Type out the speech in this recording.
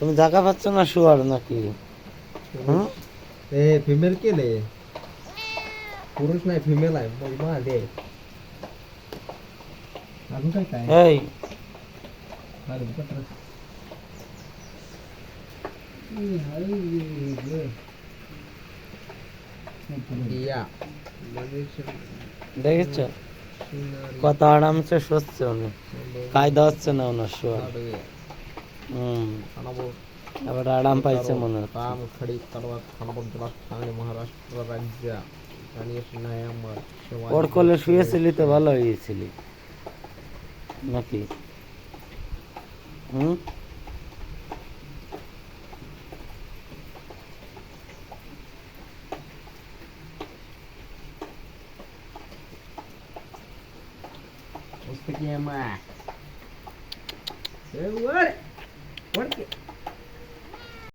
তুমি জায়গা পাচ্ছ না শুয়ার নাকি? হুম? ए फीमेल केले पुरुष नाही फिमेल आहे बघ मा दे अजून काय काय এই अरे पत्र या দেখেছ কত আরামসে শোচ্ছে উনি, কায়দা হচ্ছে না ওনার শোয়ার। এবার আরাম পাইছে মনে হচ্ছে। काम खडी तलवार खानाबंदला ठाणे महाराष्ट्र राज्य गणेश न्यायामर ওর কোলে শুয়েছিলি তো ভালো হয়েছিলি নাকি? হুম? पुस्तकी आहे मा